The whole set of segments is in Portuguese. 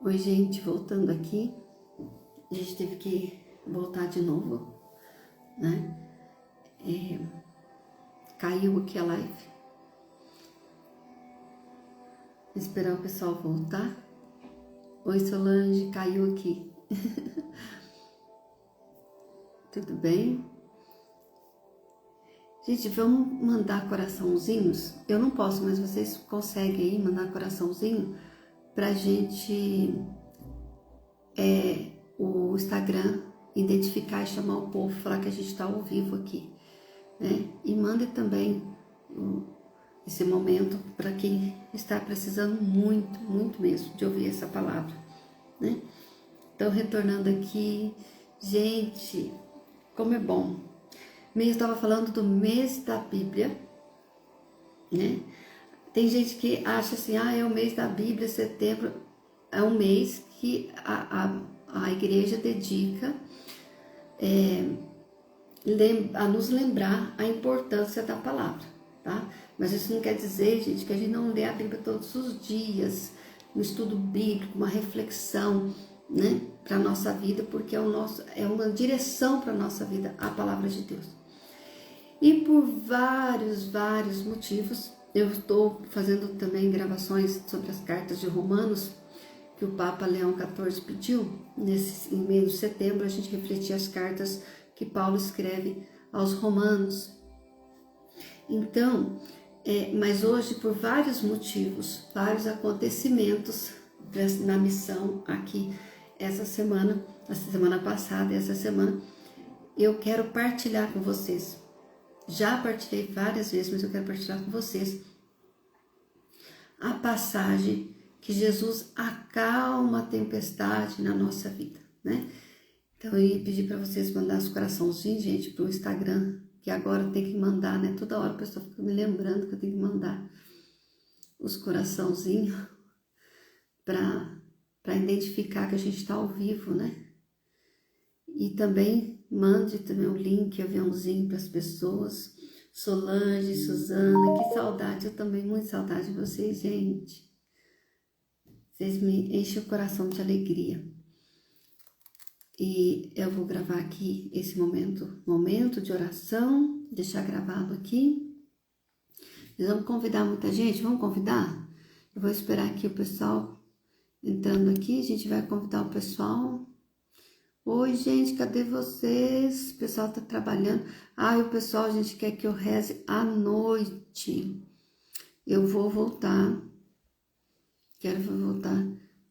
Oi, gente, voltando aqui, a gente teve que voltar de novo, né? Caiu aqui a live. Vou esperar o pessoal voltar. Oi, Solange, caiu aqui. Tudo bem? Gente, vamos mandar coraçãozinhos? Eu não posso, mas vocês conseguem aí mandar coraçãozinho pra gente, o Instagram, identificar e chamar o povo, falar que a gente tá ao vivo aqui, né? E mande também esse momento para quem está precisando muito, muito mesmo de ouvir essa palavra, né? Então, retornando aqui, gente, como é bom. Eu estava falando do mês da Bíblia, né? Tem gente que acha assim, é o mês da Bíblia, setembro é um mês que a igreja dedica a nos lembrar a importância da palavra, tá? Mas isso não quer dizer, gente, que a gente não lê a Bíblia todos os dias, um estudo bíblico, uma reflexão, né, para a nossa vida, porque é uma direção para a nossa vida, a palavra de Deus. E por vários motivos, eu estou fazendo também gravações sobre as cartas de Romanos, que o Papa Leão XIV pediu, em mês de setembro, a gente refletir as cartas que Paulo escreve aos romanos. Então, mas hoje, por vários motivos, vários acontecimentos na missão aqui, essa semana passada e essa semana, eu quero partilhar com vocês. Já partilhei várias vezes, mas eu quero partilhar com vocês a passagem que Jesus acalma a tempestade na nossa vida, né? Então eu ia pedir para vocês mandar os coraçãozinhos, gente, pro Instagram, que agora tem que mandar, né? Toda hora a pessoa fica me lembrando que eu tenho que mandar os coraçãozinhos para identificar que a gente está ao vivo, né? E também mande também o link, aviãozinho para as pessoas. Solange, Suzana, que saudade, eu também, muita saudade de vocês, gente. Vocês me enchem o coração de alegria. E eu vou gravar aqui esse momento de oração, deixar gravado aqui. Nós vamos convidar muita gente, vamos convidar? Eu vou esperar aqui o pessoal entrando aqui, a gente vai convidar o pessoal. Oi, gente, cadê vocês? O pessoal tá trabalhando. O pessoal, a gente quer que eu reze à noite. Eu vou voltar. Quero voltar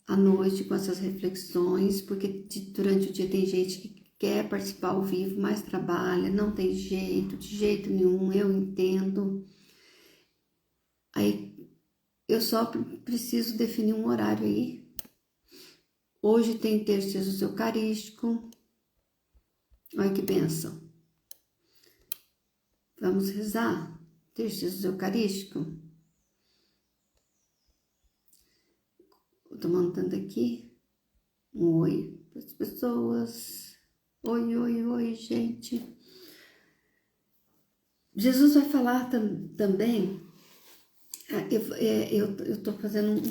à noite com essas reflexões, porque durante o dia tem gente que quer participar ao vivo, mas trabalha, não tem jeito, de jeito nenhum, eu entendo. Aí eu só preciso definir um horário aí. Hoje tem terço de Jesus Eucarístico. Olha que bênção. Vamos rezar? Terço de Jesus Eucarístico. Estou mandando aqui um oi para as pessoas. Oi, gente. Jesus vai falar também. Eu estou fazendo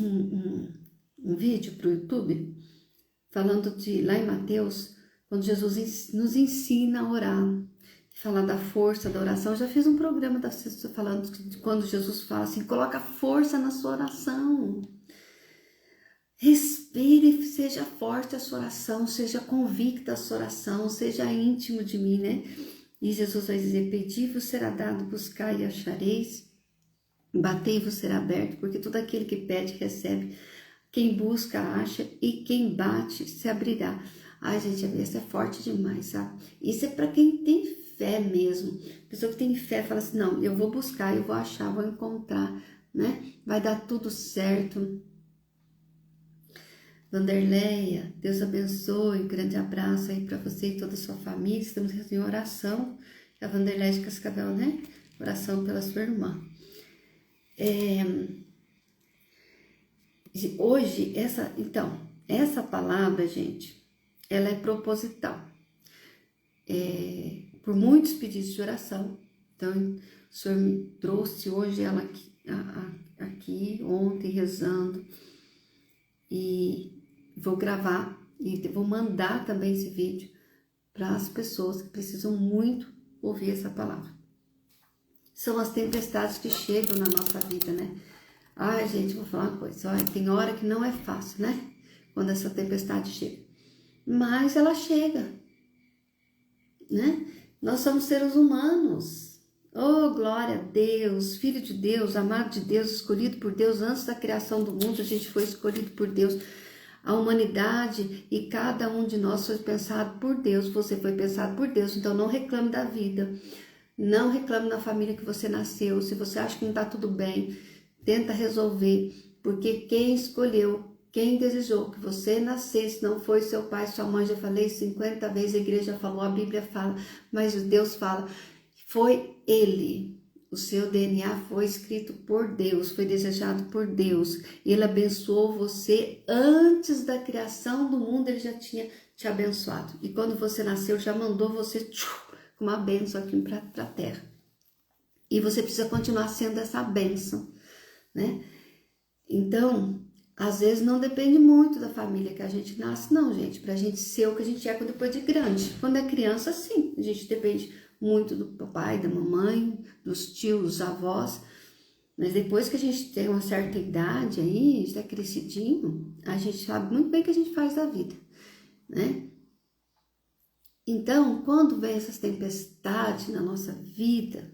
um vídeo para o YouTube falando lá em Mateus, quando Jesus nos ensina a orar, falar da força da oração. Eu já fiz um programa falando de quando Jesus fala assim, coloca força na sua oração. Respire, seja forte a sua oração, seja convicta a sua oração, seja íntimo de mim, né? E Jesus vai dizer, pedi-vos será dado, buscai e achareis, batei-vos será aberto, porque todo aquele que pede, recebe, quem busca, acha, e quem bate, se abrirá. Ai, gente, essa é forte demais, sabe? Isso é para quem tem fé mesmo. A pessoa que tem fé fala assim, não, eu vou buscar, eu vou achar, vou encontrar, né? Vai dar tudo certo. Vanderleia, Deus abençoe, um grande abraço aí para você e toda a sua família. Estamos em oração, a Vanderleia de Cascavel, né? Oração pela sua irmã. Hoje, essa palavra, gente, ela é proposital. Por muitos pedidos de oração. Então, o Senhor me trouxe hoje ela aqui ontem, rezando. e vou gravar e vou mandar também esse vídeo para as pessoas que precisam muito ouvir essa palavra. São as tempestades que chegam na nossa vida, né? Ai, gente, vou falar uma coisa. Olha, tem hora que não é fácil, né? Quando essa tempestade chega. Mas ela chega, né? Nós somos seres humanos. Oh, glória a Deus, filho de Deus, amado de Deus, escolhido por Deus. Antes da criação do mundo, a gente foi escolhido por Deus. A humanidade e cada um de nós foi pensado por Deus. Você foi pensado por Deus, então não reclame da vida. Não reclame da família que você nasceu. Se você acha que não está tudo bem, tenta resolver, porque quem escolheu, quem desejou que você nascesse não foi seu pai, sua mãe. Já falei 50 vezes, a igreja falou, a Bíblia fala, mas Deus fala, foi Ele. O seu DNA foi escrito por Deus, foi desejado por Deus. Ele abençoou você antes da criação do mundo, Ele já tinha te abençoado. E quando você nasceu, já mandou você com uma bênção aqui para a terra. E você precisa continuar sendo essa bênção, né? Então, às vezes não depende muito da família que a gente nasce, não, gente. Pra gente ser o que a gente é depois de grande. Quando é criança, sim, a gente depende muito do papai, da mamãe, dos tios, dos avós. Mas depois que a gente tem uma certa idade aí, está crescidinho, a gente sabe muito bem o que a gente faz da vida, né? Então, quando vem essas tempestades na nossa vida,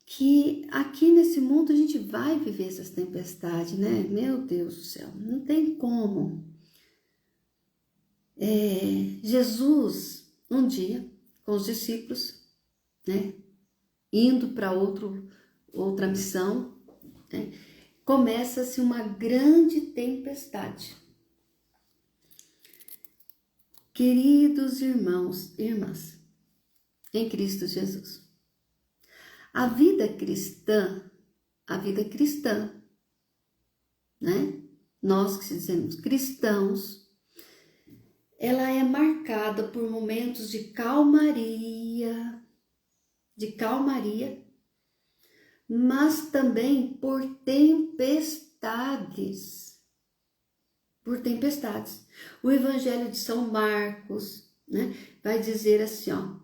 que aqui nesse mundo a gente vai viver essas tempestades, né? Meu Deus do céu, não tem como. Jesus, um dia, com os discípulos, né? Indo para outra missão, né? Começa-se uma grande tempestade. Queridos irmãos e irmãs, em Cristo Jesus, a vida cristã, né? Nós que se dizemos cristãos, ela é marcada por momentos de calmaria, mas também por tempestades. O Evangelho de São Marcos, né, vai dizer assim, ó,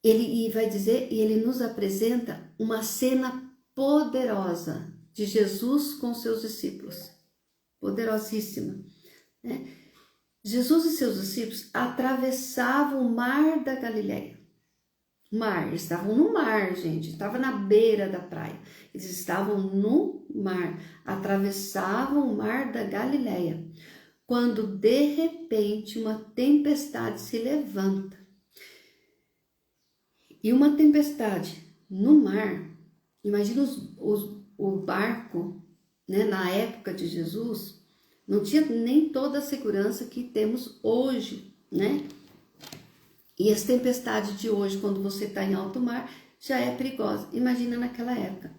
ele nos apresenta uma cena poderosa de Jesus com seus discípulos, poderosíssima, né? Jesus e seus discípulos atravessavam o mar da Galileia. Eles estavam no mar, gente, estava na beira da praia. Eles estavam no mar, atravessavam o mar da Galileia, quando de repente uma tempestade se levanta. E uma tempestade no mar, imagina o barco, né, na época de Jesus, não tinha nem toda a segurança que temos hoje, né? E as tempestades de hoje, quando você está em alto mar, já é perigosa. Imagina naquela época.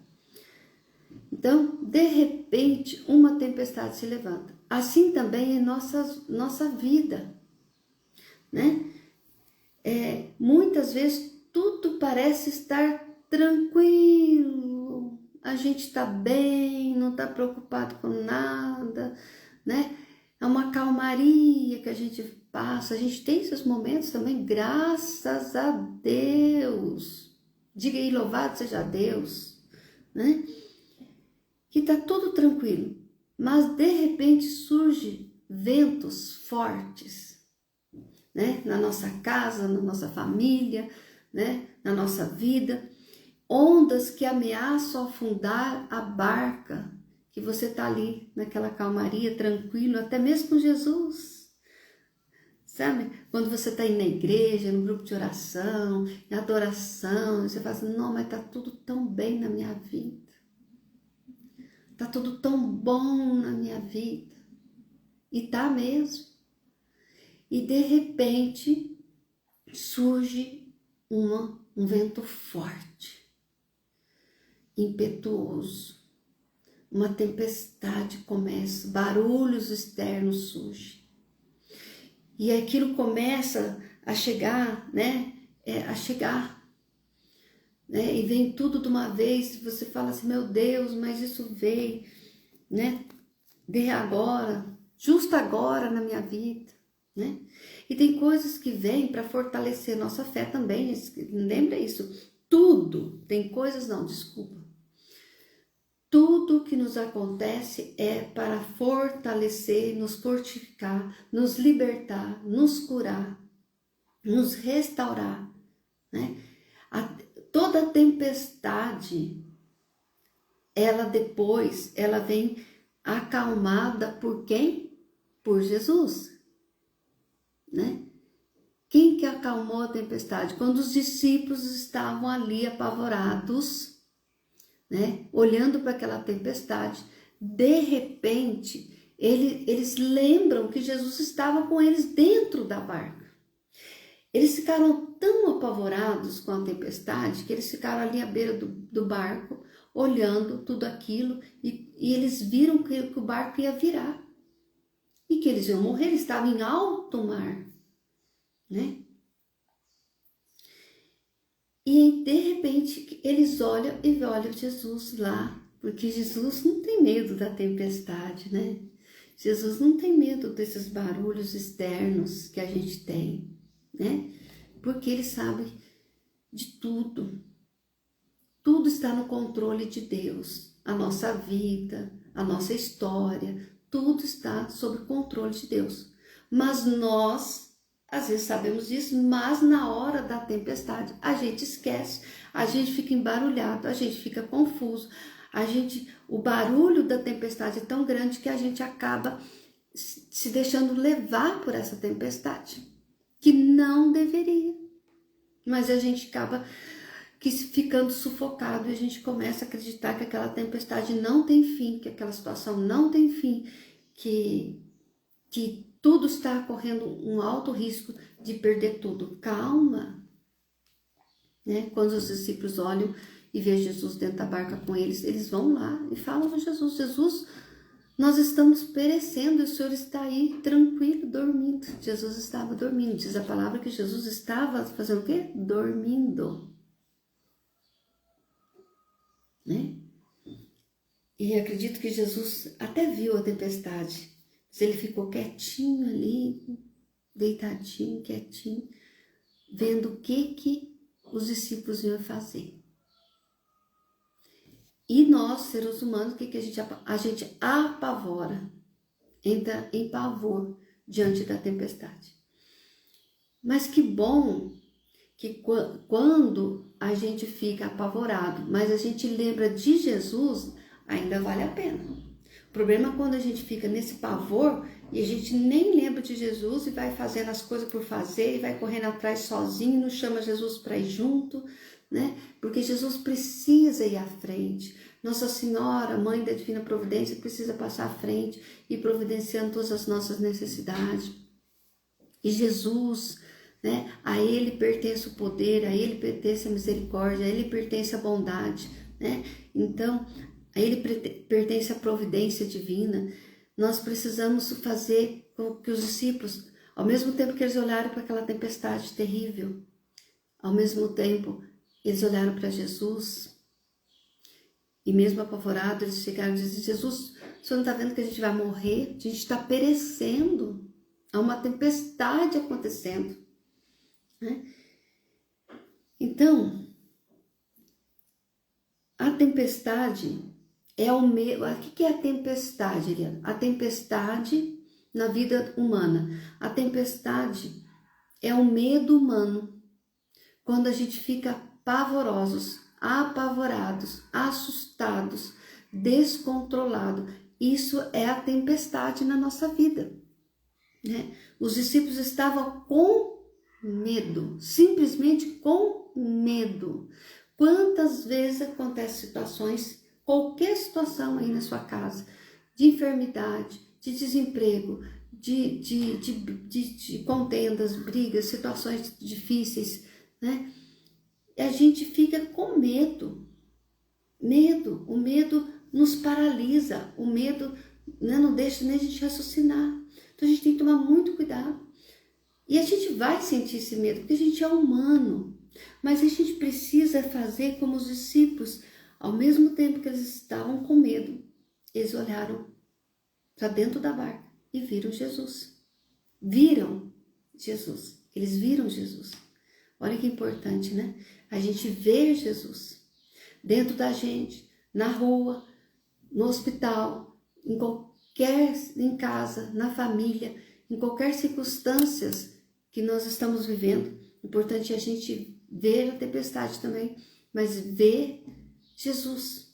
Então, de repente, uma tempestade se levanta. Assim também é nossa vida, né? Muitas vezes tudo parece estar tranquilo. A gente está bem, não está preocupado com nada, né? É uma calmaria que a gente passa. A gente tem esses momentos também, graças a Deus. Diga aí, louvado seja Deus, né? Que tá tudo tranquilo, mas de repente surge ventos fortes, né? Na nossa casa, na nossa família, né? Na nossa vida, ondas que ameaçam afundar a barca, que você tá ali naquela calmaria, tranquilo, até mesmo com Jesus. Sabe? Quando você está aí na igreja, no grupo de oração, em adoração, você fala assim, não, mas tá tudo tão bem na minha vida. Tá tudo tão bom na minha vida. E tá mesmo. E de repente surge um vento forte, impetuoso. Uma tempestade começa, barulhos externos surgem. E aquilo começa a chegar, né? Né? E vem tudo de uma vez, você fala assim, meu Deus, mas isso veio. né? De agora, justo agora na minha vida, né? E tem coisas que vêm para fortalecer nossa fé também, lembra isso? Tudo, tem coisas não, desculpa. Tudo que nos acontece é para fortalecer, nos fortificar, nos libertar, nos curar, nos restaurar, né? Toda tempestade, ela vem acalmada por quem? Por Jesus, né? Quem que acalmou a tempestade? Quando os discípulos estavam ali apavorados, né? Olhando para aquela tempestade, de repente, eles lembram que Jesus estava com eles dentro da barca. Eles ficaram tão apavorados com a tempestade que eles ficaram ali à beira do barco, olhando tudo aquilo, e eles viram que o barco ia virar e que eles iam morrer. Eles estavam em alto mar, né? E de repente eles olham Jesus lá, porque Jesus não tem medo da tempestade, né? Jesus não tem medo desses barulhos externos que a gente tem, né? Porque ele sabe de tudo. Tudo está no controle de Deus. A nossa vida, a nossa história, tudo está sob o controle de Deus. Mas nós, às vezes sabemos disso, mas na hora da tempestade a gente esquece, a gente fica embarulhado, a gente fica confuso, o barulho da tempestade é tão grande que a gente acaba se deixando levar por essa tempestade, que não deveria. Mas a gente acaba ficando sufocado e a gente começa a acreditar que aquela tempestade não tem fim, que aquela situação não tem fim, que tudo está correndo um alto risco de perder tudo. Calma, né? Quando os discípulos olham e vê Jesus dentro da barca com eles, eles vão lá e falam com Jesus: Jesus, nós estamos perecendo e o Senhor está aí tranquilo, dormindo. Jesus estava dormindo. Diz a palavra que Jesus estava fazendo o quê? Dormindo, né? E acredito que Jesus até viu a tempestade, mas ele ficou quietinho ali, deitadinho, quietinho, vendo o que os discípulos iam fazer. E nós, seres humanos, o que a gente apavora, entra em pavor diante da tempestade. Mas que bom que quando a gente fica apavorado, mas a gente lembra de Jesus, ainda vale a pena. O problema é quando a gente fica nesse pavor e a gente nem lembra de Jesus e vai fazendo as coisas por fazer e vai correndo atrás sozinho, não chama Jesus para ir junto, né? Porque Jesus precisa ir à frente. Nossa Senhora, Mãe da Divina Providência, precisa passar à frente e providenciando todas as nossas necessidades. E Jesus, né? A Ele pertence o poder, a Ele pertence a misericórdia, a Ele pertence a bondade, né? Então, a Ele pertence a providência divina. Nós precisamos fazer com que os discípulos, ao mesmo tempo que eles olharam para aquela tempestade terrível, ao mesmo tempo eles olharam para Jesus e mesmo apavorados, eles chegaram e disseram: Jesus, o Senhor não está vendo que a gente vai morrer? A gente está perecendo, há uma tempestade acontecendo, né? Então, a tempestade é o medo. O que é a tempestade, Eliana? A tempestade na vida humana. A tempestade é o medo humano. Quando a gente fica pavorosos, apavorados, assustados, descontrolado. Isso é a tempestade na nossa vida, né? Os discípulos estavam com medo, simplesmente com medo. Quantas vezes acontecem situações, qualquer situação aí na sua casa, de enfermidade, de desemprego, de contendas, brigas, situações difíceis, né? E a gente fica com medo. O medo nos paralisa, o medo, né, não deixa nem a gente raciocinar. Então a gente tem que tomar muito cuidado. E a gente vai sentir esse medo, porque a gente é humano. Mas a gente precisa fazer como os discípulos, ao mesmo tempo que eles estavam com medo, eles olharam para dentro da barca e viram Jesus. Viram Jesus. Eles viram Jesus. Olha que importante, né? A gente vê Jesus dentro da gente, na rua, no hospital, em casa, na família, em qualquer circunstância que nós estamos vivendo. Importante a gente ver a tempestade também, mas ver Jesus.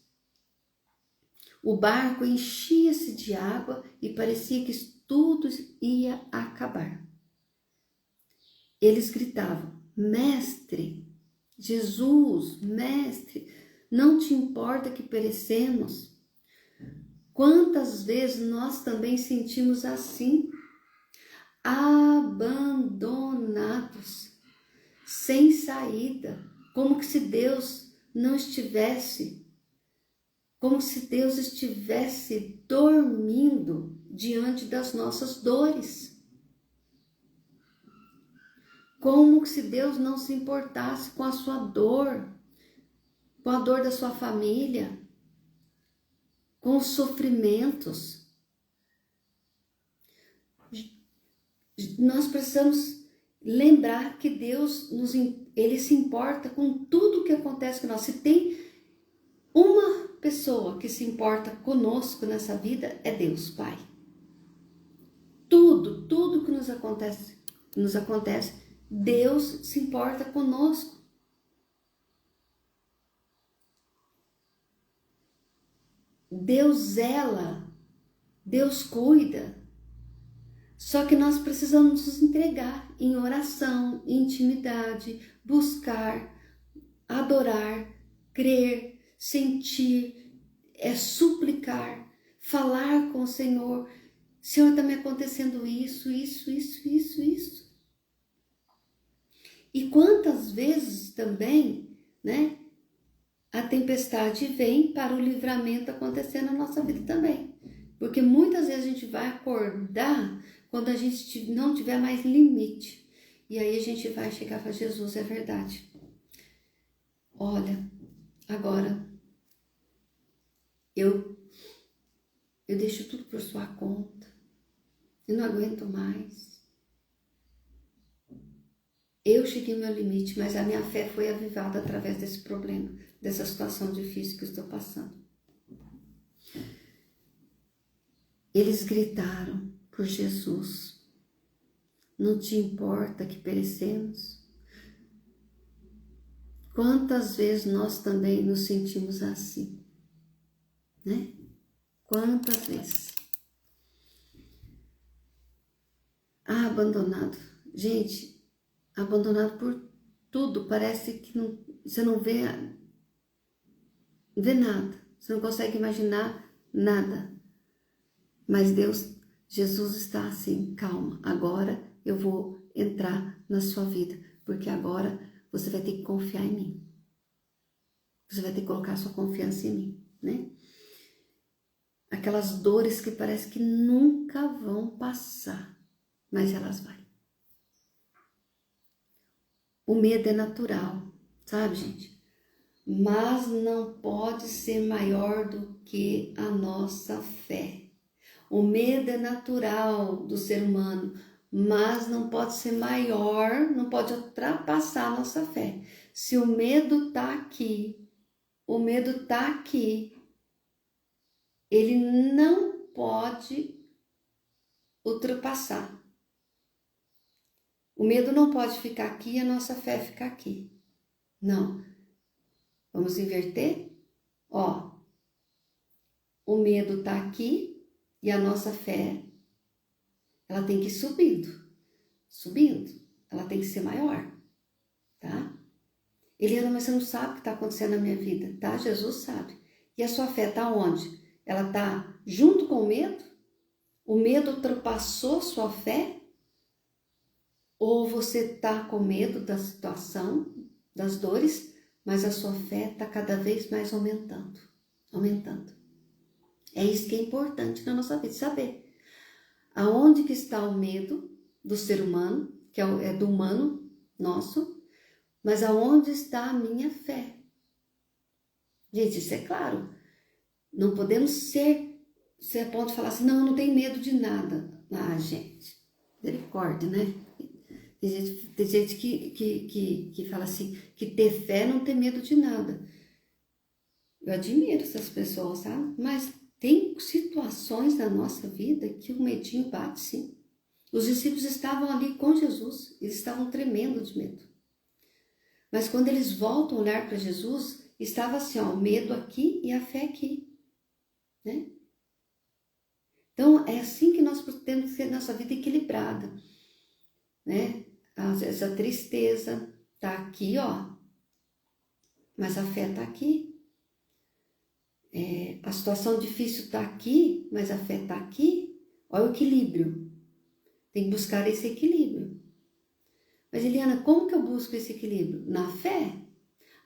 O barco enchia-se de água e parecia que tudo ia acabar. Eles gritavam: Mestre, Jesus, Mestre, não te importa que perecemos? Quantas vezes nós também sentimos assim, abandonados, sem saída, como se Deus estivesse dormindo diante das nossas dores. Como se Deus não se importasse com a sua dor, com a dor da sua família, com os sofrimentos. Nós precisamos lembrar que Deus ele se importa com tudo que acontece com nós. Se tem uma pessoa que se importa conosco nessa vida, é Deus, Pai. Tudo que nos acontece, Deus se importa conosco. Deus zela, Deus cuida. Só que nós precisamos nos entregar em oração, em intimidade, buscar, adorar, crer, sentir, suplicar, falar com o Senhor. Senhor, está me acontecendo isso. E quantas vezes também, né, a tempestade vem para o livramento acontecer na nossa vida também. Porque muitas vezes a gente vai acordar quando a gente não tiver mais limite. E aí a gente vai chegar para Jesus, é verdade. Olha, agora eu deixo tudo por sua conta. Eu não aguento mais. Eu cheguei ao meu limite, mas a minha fé foi avivada através desse problema, dessa situação difícil que eu estou passando. Eles gritaram por Jesus. Não te importa que perecemos? Quantas vezes nós também nos sentimos assim, né? Quantas vezes? Abandonado. Gente, abandonado por tudo. Parece que você não vê nada. Você não consegue imaginar nada. Mas Jesus está assim, calma. Agora eu vou entrar na sua vida. Porque agora você vai ter que confiar em mim. Você vai ter que colocar sua confiança em mim, né? Aquelas dores que parece que nunca vão passar. Mas elas vão. O medo é natural, sabe, gente? Mas não pode ser maior do que a nossa fé. O medo é natural do ser humano, mas não pode ser maior, não pode ultrapassar a nossa fé. Se o medo está aqui, ele não pode ultrapassar. O medo não pode ficar aqui e a nossa fé ficar aqui. Não. Vamos inverter? Ó, o medo está aqui e a nossa fé, ela tem que ir subindo. Ela tem que ser maior, tá? Eliana, mas você não sabe o que está acontecendo na minha vida, tá? Jesus sabe. E a sua fé está onde? Ela está junto com o medo? O medo ultrapassou sua fé? Ou você está com medo da situação, das dores, mas a sua fé está cada vez mais aumentando. É isso que é importante na nossa vida, saber. Aonde que está o medo do ser humano, que é do humano nosso, mas aonde está a minha fé? Gente, isso é claro. Não podemos ser você é ponto de falar assim, não, eu não tenho medo de nada. Ah, gente, misericórdia, né? Tem gente que fala assim, que ter fé não tem medo de nada. Eu admiro essas pessoas, sabe? Mas tem situações na nossa vida que o medinho bate, sim. Os discípulos estavam ali com Jesus, eles estavam tremendo de medo. Mas quando eles voltam a olhar para Jesus, estava assim, ó, o medo aqui e a fé aqui, né? Então, é assim que nós temos que ter nossa vida equilibrada, né? Essa tristeza tá aqui, ó, mas a fé tá aqui. A situação difícil tá aqui, mas a fé tá aqui. Olha o equilíbrio. Tem que buscar esse equilíbrio. Mas, Eliana, como que eu busco esse equilíbrio? Na fé.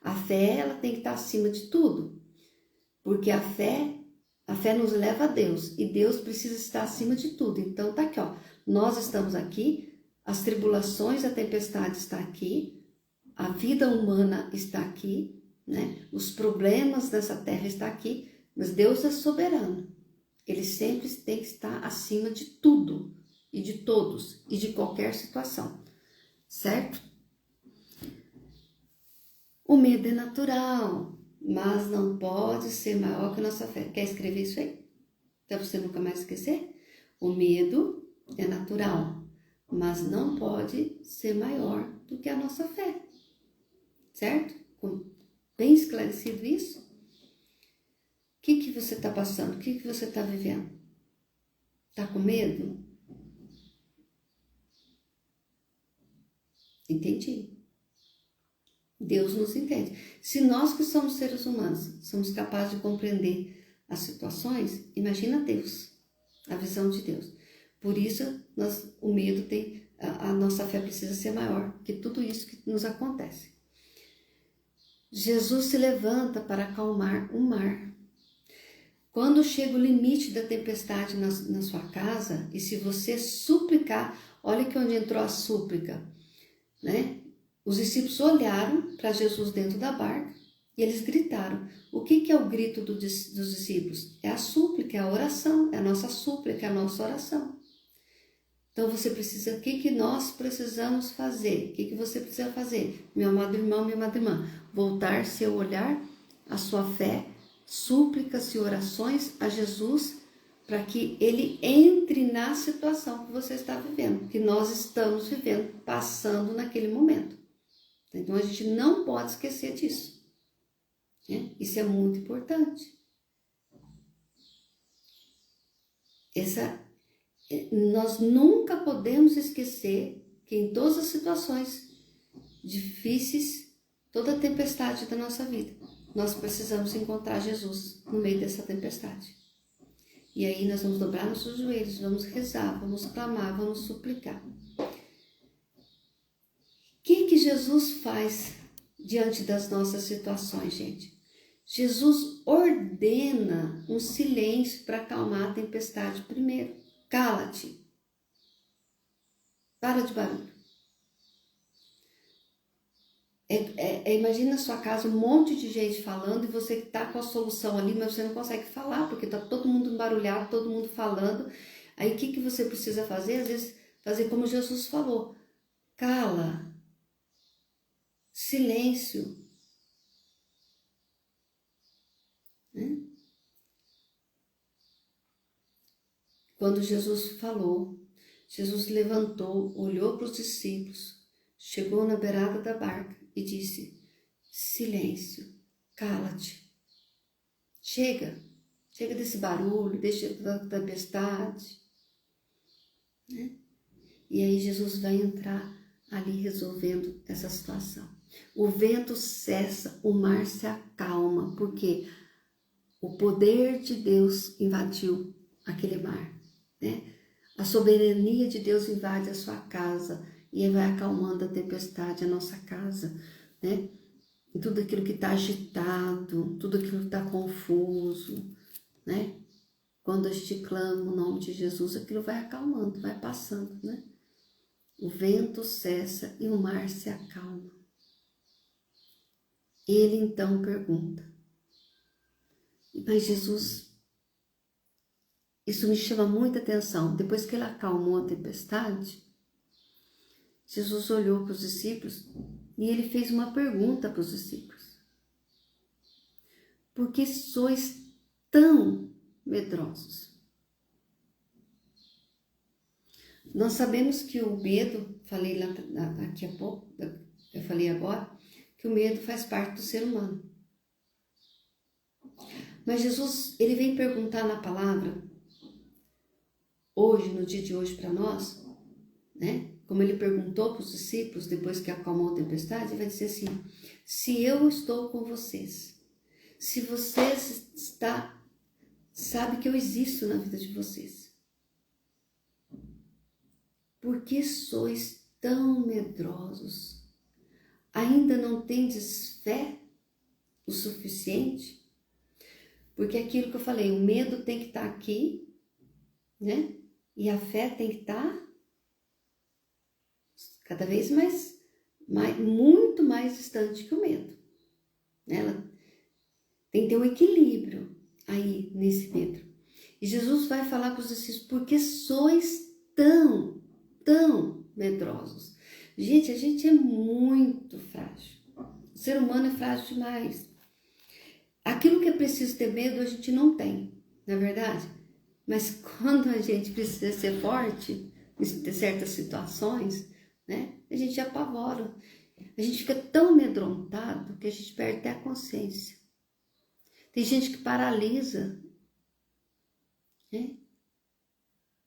A fé, ela tem que estar acima de tudo. Porque a fé nos leva a Deus. E Deus precisa estar acima de tudo. Então, tá aqui, ó. Nós estamos aqui, as tribulações, a tempestade está aqui, a vida humana está aqui, né? Os problemas dessa terra estão aqui, mas Deus é soberano. Ele sempre tem que estar acima de tudo e de todos e de qualquer situação, certo? O medo é natural, mas não pode ser maior que a nossa fé. Quer escrever isso aí? Para você nunca mais esquecer? O medo é natural, mas não pode ser maior do que a nossa fé, certo? Bem esclarecido isso? O que você está passando? O que você está vivendo? Está com medo? Entendi. Deus nos entende. Se nós que somos seres humanos somos capazes de compreender as situações, imagina Deus, a visão de Deus. Por isso, o medo tem, a nossa fé precisa ser maior que tudo isso que nos acontece. Jesus se levanta para acalmar o mar. Quando chega o limite da tempestade na sua casa, e se você suplicar, olha que onde entrou a súplica, né? Os discípulos olharam para Jesus dentro da barca e eles gritaram. O que é o grito dos discípulos? É a súplica, é a oração, é a nossa súplica, é a nossa oração. Então você precisa, o que nós precisamos fazer? O que você precisa fazer? Meu amado irmão, minha amada irmã, voltar seu olhar, a sua fé, súplicas e orações a Jesus para que ele entre na situação que você está vivendo, que nós estamos vivendo, passando naquele momento. Então a gente não pode esquecer disso, né? Isso é muito importante. Nós nunca podemos esquecer que em todas as situações difíceis, toda a tempestade da nossa vida, nós precisamos encontrar Jesus no meio dessa tempestade. E aí nós vamos dobrar nossos joelhos, vamos rezar, vamos clamar, vamos suplicar. O que Jesus faz diante das nossas situações, gente? Jesus ordena um silêncio para acalmar a tempestade primeiro. Cala-te. Para de barulho. Imagina na sua casa um monte de gente falando e você está com a solução ali, mas você não consegue falar porque está todo mundo embarulhado, todo mundo falando. Aí o que você precisa fazer? Às vezes fazer como Jesus falou. Cala. Silêncio. Né? Quando Jesus falou, Jesus levantou, olhou para os discípulos, chegou na beirada da barca e disse: silêncio, cala-te. Chega desse barulho, deixa da tempestade. Né? E aí Jesus vai entrar ali resolvendo essa situação. O vento cessa, o mar se acalma, porque o poder de Deus invadiu aquele mar, né? A soberania de Deus invade a sua casa e vai acalmando a tempestade, a nossa casa, né? E tudo aquilo que está agitado, tudo aquilo que está confuso, né? Quando a gente clama o nome de Jesus, aquilo vai acalmando, vai passando, né? O vento cessa e o mar se acalma. Ele então pergunta: mas Jesus, Isso me chama muita atenção. Depois que ele acalmou a tempestade, Jesus olhou para os discípulos e ele fez uma pergunta para os discípulos. Por que sois tão medrosos? Nós sabemos que o medo, falei lá daqui a pouco, eu falei agora, que o medo faz parte do ser humano. Mas Jesus, ele vem perguntar na palavra, hoje, no dia de hoje para nós, né? Como ele perguntou para os discípulos, depois que acalmou a tempestade, ele vai dizer assim, se eu estou com vocês, se vocês sabe que eu existo na vida de vocês, por que sois tão medrosos? Ainda não tendes fé o suficiente? Porque aquilo que eu falei, o medo tem que estar aqui, né? E a fé tem que estar cada vez muito mais distante que o medo. Ela tem que ter um equilíbrio aí nesse medo. E Jesus vai falar para os discípulos, por que sois tão medrosos? Gente, a gente é muito frágil. O ser humano é frágil demais. Aquilo que é preciso ter medo, a gente não tem, não é verdade? Mas quando a gente precisa ser forte, em certas situações, né, a gente apavora. A gente fica tão amedrontado que a gente perde até a consciência. Tem gente que paralisa, né?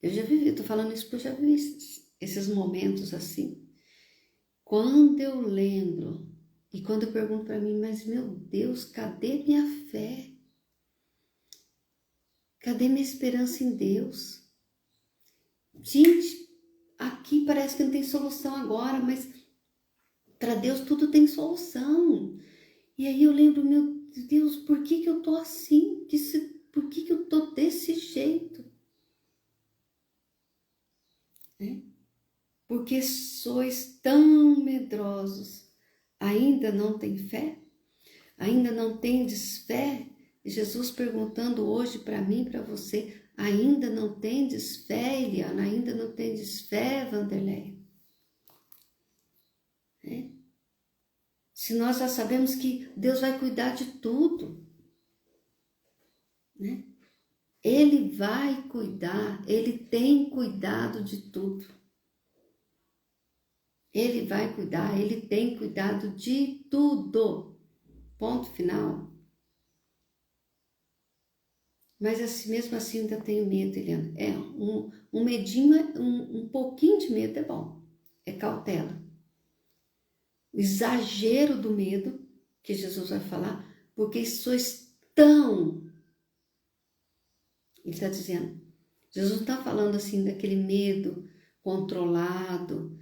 Eu já vivi, estou falando isso porque eu já vivi esses momentos assim. Quando eu lembro e quando eu pergunto para mim, mas meu Deus, cadê minha fé? Cadê minha esperança em Deus? Gente, aqui parece que não tem solução agora, mas para Deus tudo tem solução. E aí eu lembro, meu Deus, por que eu tô assim? Por que eu tô desse jeito? Porque sois tão medrosos, ainda não tem fé? Ainda não tendes fé? Jesus perguntando hoje para mim, para você, ainda não tendes fé, Eliana? Ainda não tendes fé, Vanderleia? Se nós já sabemos que Deus vai cuidar de tudo, né? Ele vai cuidar, Ele tem cuidado de tudo. Ele vai cuidar, Ele tem cuidado de tudo. Ponto final. Mas assim, mesmo assim ainda tenho medo, Eliana. Um medinho, um pouquinho de medo é bom. É cautela. O exagero do medo, que Jesus vai falar, porque sois tão... Ele está dizendo, Jesus não está falando assim daquele medo controlado,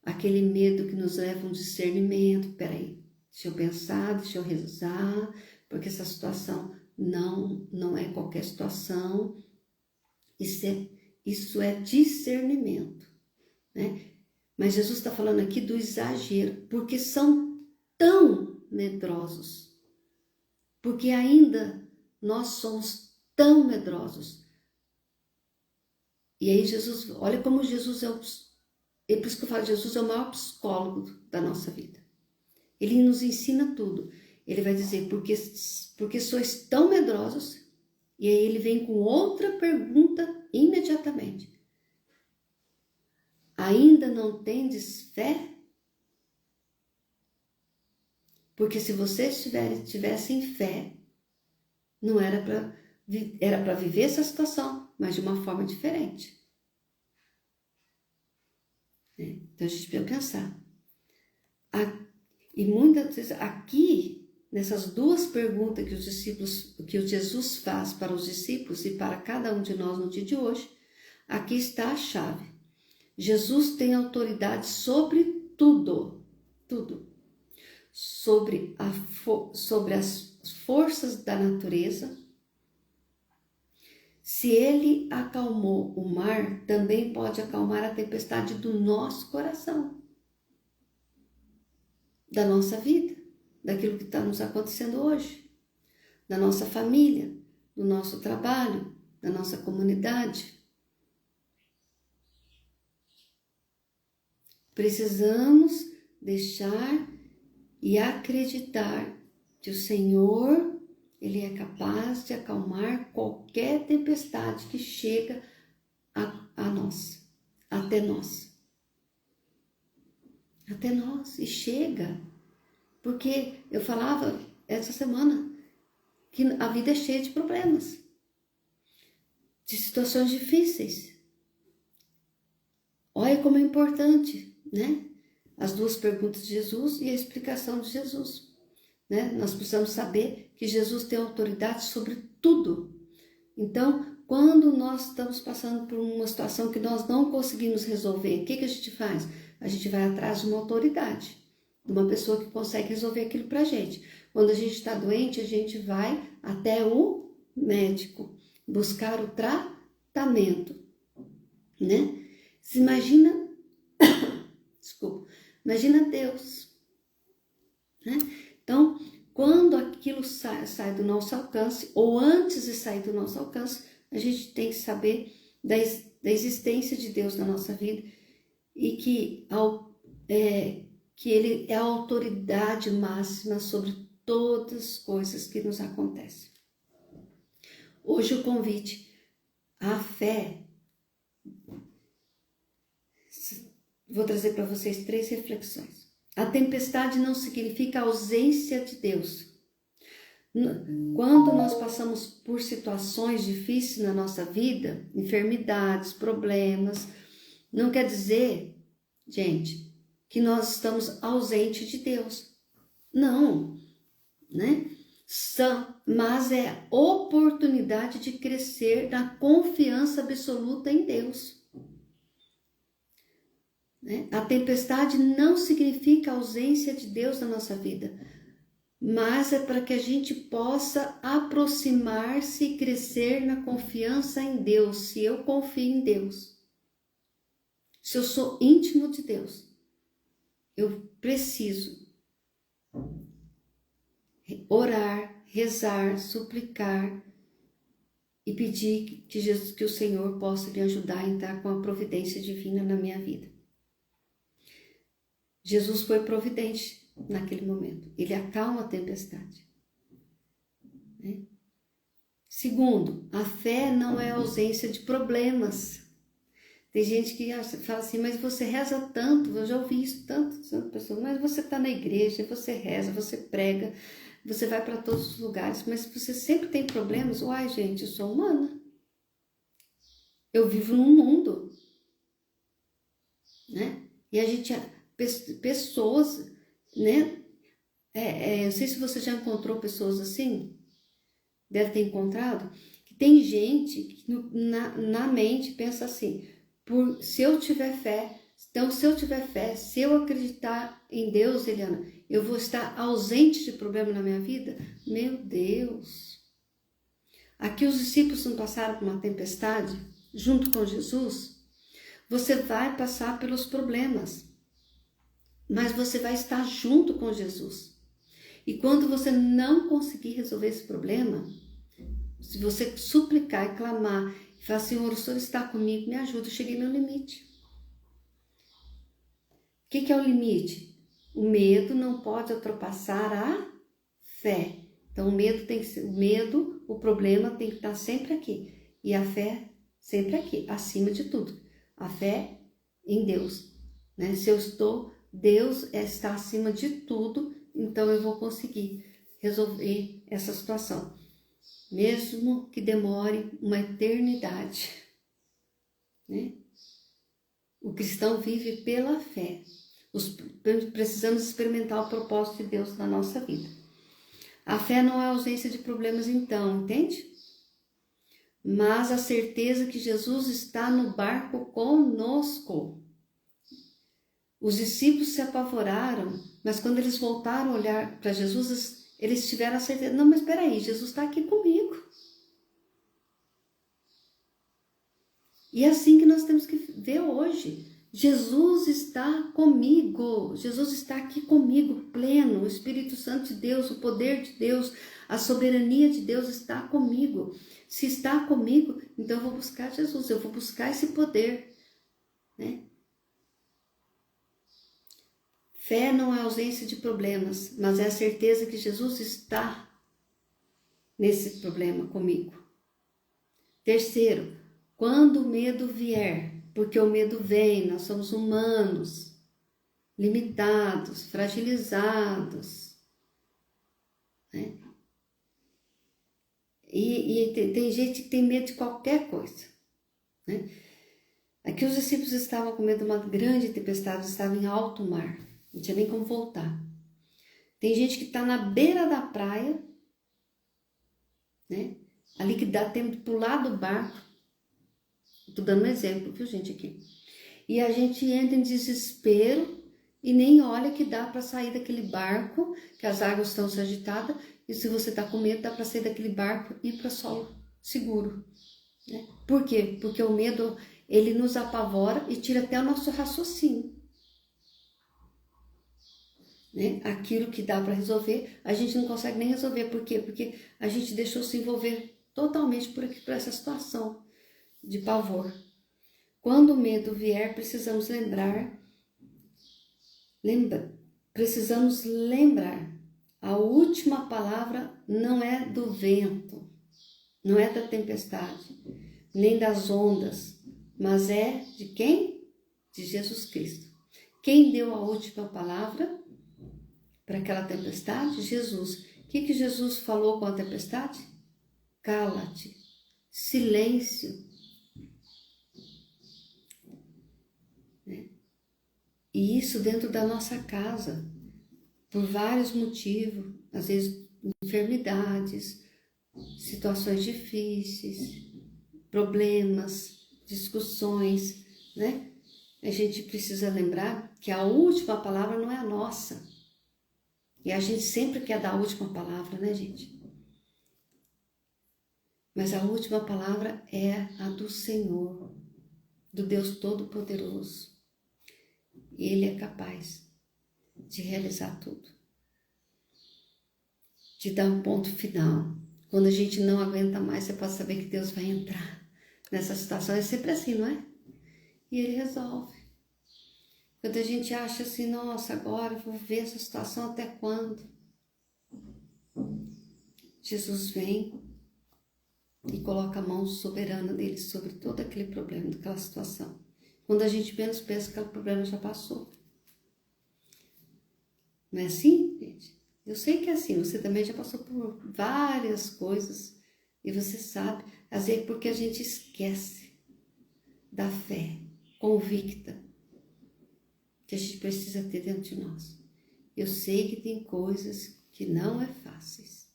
aquele medo que nos leva a um discernimento. Peraí, deixa eu pensar, deixa eu rezar, porque essa situação não é qualquer situação. Isso é discernimento, né? Mas Jesus está falando aqui do exagero, porque são tão medrosos, porque ainda nós somos tão medrosos. E aí Jesus, olha como Jesus é por isso que eu falo, Jesus é o maior psicólogo da nossa vida. Ele nos ensina tudo. Ele vai dizer, porque sois tão medrosos, e aí ele vem com outra pergunta imediatamente. Ainda não tendes fé? Porque se vocês tivessem fé, não era para viver essa situação, mas de uma forma diferente. Então a gente precisa pensar. E muitas vezes aqui, nessas duas perguntas que o Jesus faz para os discípulos e para cada um de nós no dia de hoje, aqui está a chave. Jesus tem autoridade sobre tudo, sobre as forças da natureza. Se ele acalmou o mar, também pode acalmar a tempestade do nosso coração, da nossa vida, daquilo que está nos acontecendo hoje, da nossa família, do nosso trabalho, da nossa comunidade. Precisamos deixar e acreditar que o Senhor, Ele é capaz de acalmar qualquer tempestade que chega a nós, até nós. Até nós, e chega. Porque eu falava essa semana que a vida é cheia de problemas, de situações difíceis. Olha como é importante, né? As duas perguntas de Jesus e a explicação de Jesus, né? Nós precisamos saber que Jesus tem autoridade sobre tudo. Então, quando nós estamos passando por uma situação que nós não conseguimos resolver, o que a gente faz? A gente vai atrás de uma autoridade, de uma pessoa que consegue resolver aquilo pra gente. Quando a gente está doente, a gente vai até o médico buscar o tratamento, né? Se imagina, desculpa, imagina Deus, né? Então, quando aquilo sai do nosso alcance, ou antes de sair do nosso alcance, a gente tem que saber da existência de Deus na nossa vida e que Ele é a autoridade máxima sobre todas as coisas que nos acontecem. Hoje o convite à fé, vou trazer para vocês 3 reflexões. A tempestade não significa ausência de Deus. Quando nós passamos por situações difíceis na nossa vida, enfermidades, problemas, não quer dizer, gente, que nós estamos ausentes de Deus. Não, né? Mas é oportunidade de crescer na confiança absoluta em Deus. Né? A tempestade não significa ausência de Deus na nossa vida, mas é para que a gente possa aproximar-se e crescer na confiança em Deus. Se eu confio em Deus, se eu sou íntimo de Deus, eu preciso orar, rezar, suplicar e pedir que o Senhor possa me ajudar a entrar com a providência divina na minha vida. Jesus foi providente naquele momento. Ele acalma a tempestade. Né? Segundo, a fé não é ausência de problemas. Tem gente que fala assim, mas você reza tanto, eu já ouvi isso tanto, pessoas, mas você está na igreja, você reza, você prega, você vai para todos os lugares, mas você sempre tem problemas. Uai, gente, eu sou humana. Eu vivo num mundo. Né? E a gente... pessoas, né? Não sei se você já encontrou pessoas assim, deve ter encontrado, que tem gente que na mente pensa assim, se eu tiver fé, se eu acreditar em Deus, Eliana, eu vou estar ausente de problema na minha vida? Meu Deus! Aqui os discípulos não passaram por uma tempestade junto com Jesus? Você vai passar pelos problemas, mas você vai estar junto com Jesus. E quando você não conseguir resolver esse problema, se você suplicar e clamar, e falar, Senhor, o Senhor está comigo, me ajuda, eu cheguei no limite. O que é o limite? O medo não pode ultrapassar a fé. Então o medo tem que ser, o problema tem que estar sempre aqui. E a fé sempre aqui, acima de tudo. A fé em Deus. Né? Se eu estou... Deus está acima de tudo, então eu vou conseguir resolver essa situação, mesmo que demore uma eternidade. Né? O cristão vive pela fé. Precisamos experimentar o propósito de Deus na nossa vida. A fé não é ausência de problemas, então, entende? Mas a certeza que Jesus está no barco conosco. Os discípulos se apavoraram, mas quando eles voltaram a olhar para Jesus, eles tiveram a certeza, não, mas espera aí, Jesus está aqui comigo. E é assim que nós temos que ver hoje. Jesus está comigo, Jesus está aqui comigo, pleno, o Espírito Santo de Deus, o poder de Deus, A soberania de Deus está comigo. Se está comigo, então eu vou buscar Jesus, eu vou buscar esse poder, né? Fé não é ausência de problemas, mas é a certeza que Jesus está nesse problema comigo. Terceiro, quando o medo vier, porque o medo vem, nós somos humanos, limitados, fragilizados, né? E tem gente que tem medo de qualquer coisa, né? Aqui os discípulos estavam com medo de uma grande tempestade, estavam em alto mar, não tinha nem como voltar. Tem gente que está na beira da praia, né? Ali que dá tempo de pular do barco. Estou dando um exemplo, viu, gente, aqui. E a gente entra em desespero e nem olha que dá para sair daquele barco, que as águas estão se agitadas, e se você está com medo, dá para sair daquele barco e ir para solo seguro, né? Por quê? Porque o medo, ele nos apavora e tira até o nosso raciocínio, né? Aquilo que dá para resolver, a gente não consegue nem resolver. Por quê? Porque a gente deixou se envolver totalmente por essa situação de pavor. Quando o medo vier, precisamos lembrar, a última palavra não é do vento, não é da tempestade, nem das ondas, mas é de quem? De Jesus Cristo. Quem deu a última palavra para aquela tempestade? Jesus. O que Jesus falou com a tempestade? Cala-te, silêncio. E isso dentro da nossa casa, por vários motivos, às vezes enfermidades, situações difíceis, problemas, discussões, né? A gente precisa lembrar que a última palavra não é a nossa. E a gente sempre quer dar a última palavra, né, gente? Mas a última palavra é a do Senhor, do Deus Todo-Poderoso. Ele é capaz de realizar tudo, de dar um ponto final. Quando a gente não aguenta mais, você pode saber que Deus vai entrar nessa situação. É sempre assim, não é? E Ele resolve. Quando a gente acha assim, nossa, agora eu vou ver essa situação até quando? Jesus vem e coloca a mão soberana dele sobre todo aquele problema, daquela situação. Quando a gente menos pensa que aquele problema já passou. Não é assim, gente? Eu sei que é assim, você também já passou por várias coisas e você sabe, às vezes porque a gente esquece da fé convicta que a gente precisa ter dentro de nós. Eu sei que tem coisas que não é fáceis,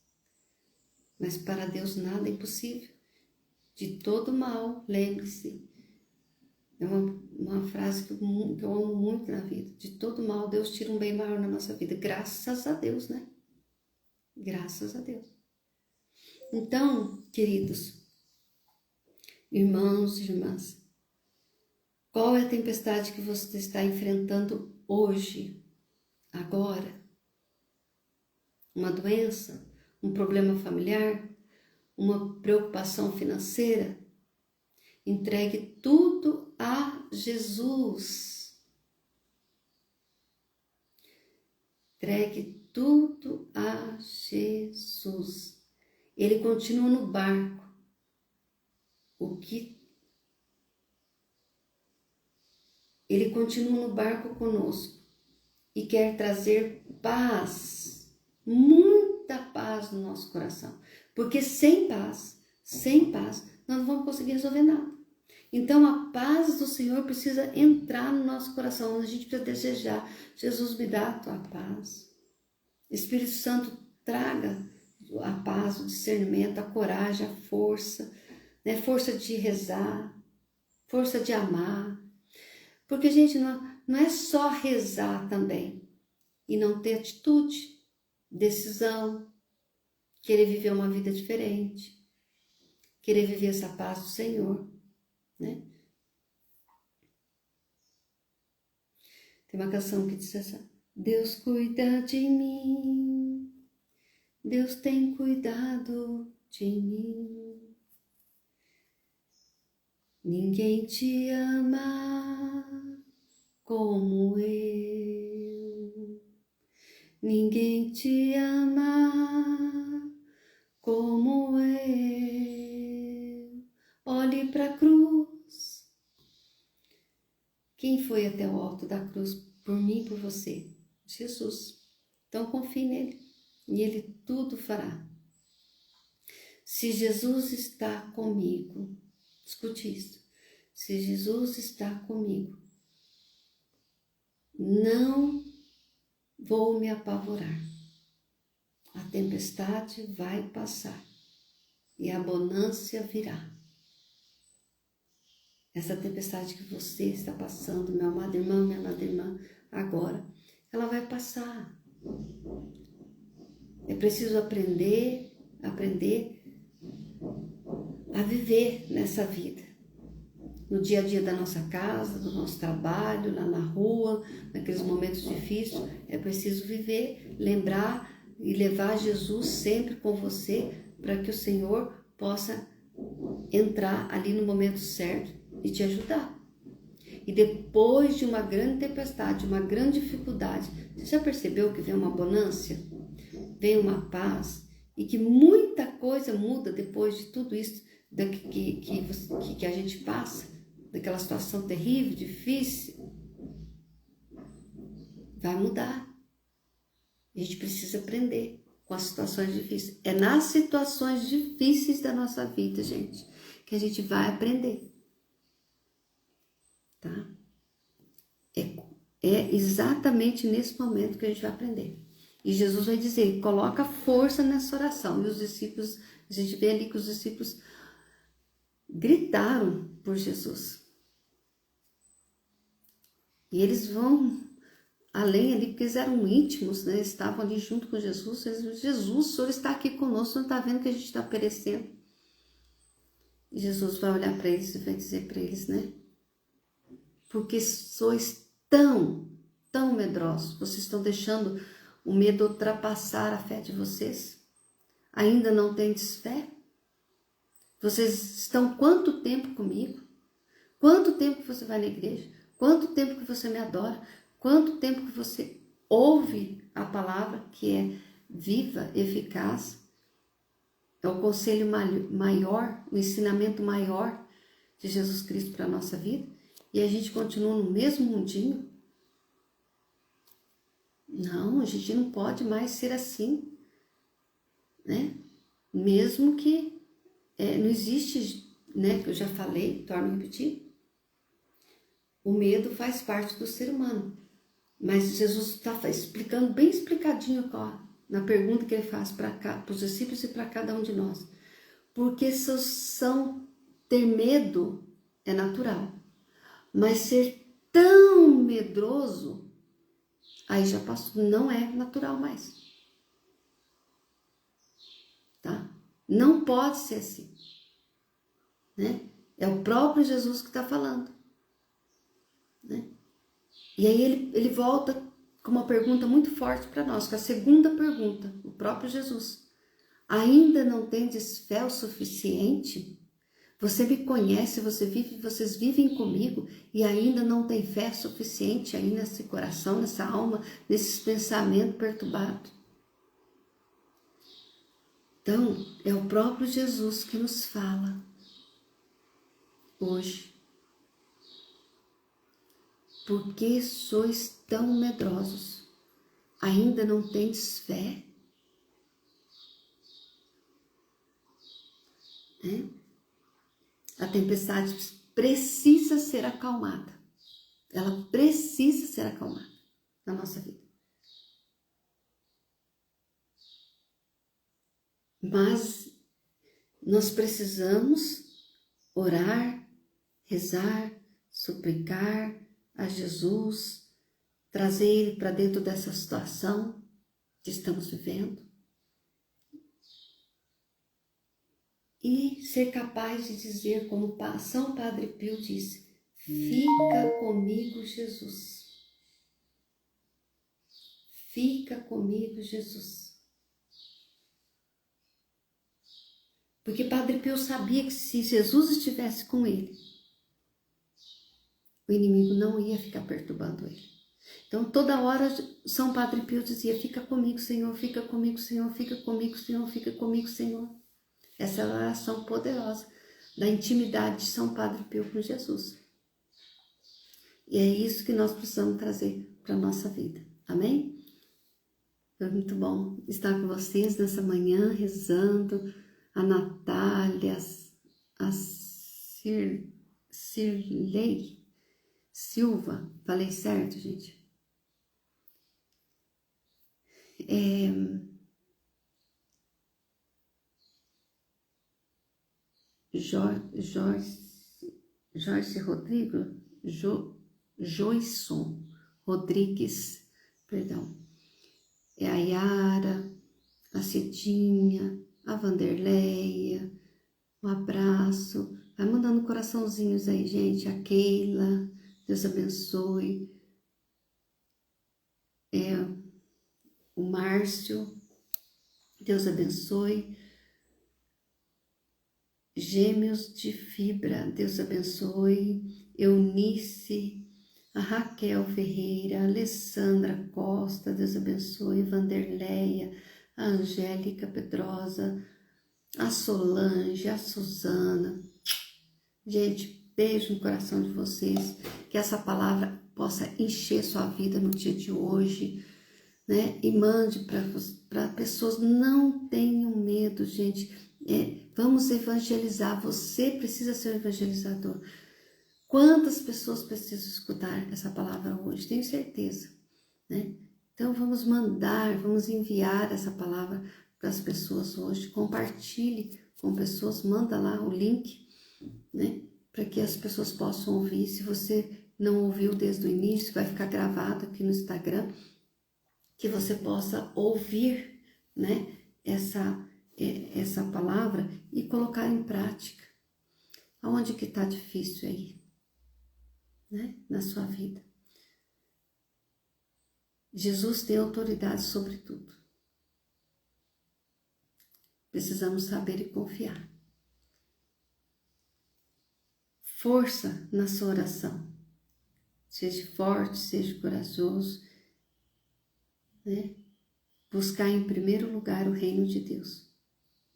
mas para Deus nada é impossível. De todo mal, lembre-se, é uma frase que eu amo muito na vida. De todo mal, Deus tira um bem maior na nossa vida. Graças a Deus, né? Graças a Deus. Então, queridos, irmãos e irmãs, qual é a tempestade que você está enfrentando hoje, agora? Uma doença? Um problema familiar? Uma preocupação financeira? Entregue tudo a Jesus. Entregue tudo a Jesus. Ele continua no barco. Ele continua no barco conosco e quer trazer paz, muita paz no nosso coração. Porque sem paz, nós não vamos conseguir resolver nada. Então a paz do Senhor precisa entrar no nosso coração. A gente precisa desejar: Jesus, me dá a tua paz. Espírito Santo, traga a paz, o discernimento, a coragem, a força, né? Força de rezar, força de amar. Porque, gente, não é só rezar também e não ter atitude, decisão, querer viver uma vida diferente, querer viver essa paz do Senhor, né? Tem uma canção que diz assim: Deus cuida de mim, Deus tem cuidado de mim. Ninguém te ama como eu. Ninguém te ama como eu. Olhe para a cruz. Quem foi até o alto da cruz por mim e por você? Jesus. Então confie nele e ele tudo fará. Se Jesus está comigo, escute isso. Se Jesus está comigo, não vou me apavorar. A tempestade vai passar e a bonança virá. Essa tempestade que você está passando, meu amado irmão, minha amada irmã, agora, ela vai passar. É preciso aprender a viver nessa vida. No dia a dia da nossa casa, do nosso trabalho, lá na rua, naqueles momentos difíceis, é preciso viver, lembrar e levar Jesus sempre com você para que o Senhor possa entrar ali no momento certo e te ajudar. E depois de uma grande tempestade, uma grande dificuldade, você já percebeu que vem uma bonança? Vem uma paz e que muita coisa muda depois de tudo isso que a gente passa, daquela situação terrível, difícil, vai mudar. A gente precisa aprender com as situações difíceis. É nas situações difíceis da nossa vida, gente, que a gente vai aprender. Tá? É exatamente nesse momento que a gente vai aprender. E Jesus vai dizer, coloca força nessa oração. E os discípulos, a gente vê ali que os discípulos gritaram por Jesus. E eles vão além ali, porque eles eram íntimos, né? Estavam ali junto com Jesus. Eles disseram, Jesus, o Senhor está aqui conosco, o Senhor está vendo que a gente está perecendo. E Jesus vai olhar para eles e vai dizer para eles, né? Porque sois tão medrosos, vocês estão deixando o medo ultrapassar a fé de vocês? Ainda não tendes fé? Vocês estão quanto tempo comigo? Quanto tempo que você vai na igreja? Quanto tempo que você me adora? Quanto tempo que você ouve a palavra que é viva, eficaz? É o conselho maior, o ensinamento maior de Jesus Cristo para a nossa vida? E a gente continua no mesmo mundinho? Não, a gente não pode mais ser assim, né? Mesmo que não existe, né? Que eu já falei, torno a repetir. O medo faz parte do ser humano. Mas Jesus está explicando, bem explicadinho na pergunta que ele faz para os discípulos e para cada um de nós. Porque ter medo é natural. Mas ser tão medroso, aí já passou, não é natural mais. Tá? Não pode ser assim. Né? É o próprio Jesus que está falando. Né? E aí ele volta com uma pergunta muito forte para nós, com a segunda pergunta, o próprio Jesus. Ainda não tendes fé o suficiente? Você me conhece, vocês vivem comigo e ainda não tem fé suficiente aí nesse coração, nessa alma, nesses pensamentos perturbados? Então, é o próprio Jesus que nos fala hoje. Por que sois tão medrosos? Ainda não tendes fé? A tempestade precisa ser acalmada. Ela precisa ser acalmada na nossa vida. Mas nós precisamos orar, rezar, suplicar a Jesus, trazer Ele para dentro dessa situação que estamos vivendo e ser capaz de dizer, como São Padre Pio disse, fica comigo, Jesus. Fica comigo, Jesus. Porque Padre Pio sabia que se Jesus estivesse com ele, o inimigo não ia ficar perturbando ele. Então, toda hora, São Padre Pio dizia: fica comigo, Senhor, fica comigo, Senhor, fica comigo, Senhor, fica comigo, Senhor. Essa é a oração poderosa da intimidade de São Padre Pio com Jesus. E é isso que nós precisamos trazer para a nossa vida. Amém? Foi muito bom estar com vocês nessa manhã, rezando. A Natália, a Cirlei Silva, falei certo, gente? Joyce Rodrigo, Joisson Rodrigues, perdão. É a Yara, a Cidinha, a Vanderleia, um abraço. Vai mandando coraçãozinhos aí, gente. A Keila, Deus abençoe. O Márcio, Deus abençoe. Gêmeos de Fibra, Deus abençoe. Eunice, a Raquel Ferreira, a Alessandra Costa, Deus abençoe. Vanderleia, a Angélica Pedrosa, a Solange, a Suzana. Gente, beijo no coração de vocês. Que essa palavra possa encher sua vida no dia de hoje, né? E mande para pessoas. Não tenham medo, gente. Vamos evangelizar. Você precisa ser um evangelizador. Quantas pessoas precisam escutar essa palavra hoje? Tenho certeza, né? Então vamos mandar, vamos enviar essa palavra para as pessoas hoje. Compartilhe com pessoas, manda lá o link, né? Para que as pessoas possam ouvir. Se você não ouviu desde o início, vai ficar gravado aqui no Instagram, que você possa ouvir, né? Essa palavra e colocar em prática. Aonde que está difícil aí, né? Na sua vida. Jesus tem autoridade sobre tudo. Precisamos saber e confiar. Força na sua oração. Seja forte, seja corajoso, né? Buscar em primeiro lugar o reino de Deus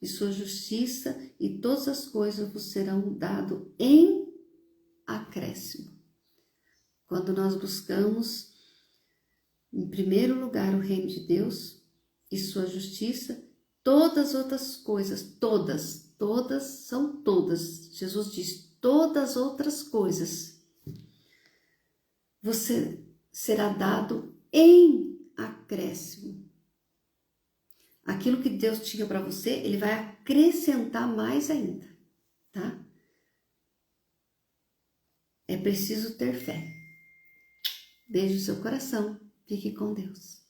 e sua justiça, e todas as coisas vos serão dado em acréscimo. Quando nós buscamos em primeiro lugar o reino de Deus e sua justiça, todas as outras coisas, todas são todas. Jesus diz: todas as outras coisas você será dado em acréscimo. Aquilo que Deus tinha para você, Ele vai acrescentar mais ainda, tá? É preciso ter fé. Beijo no seu coração. Fique com Deus.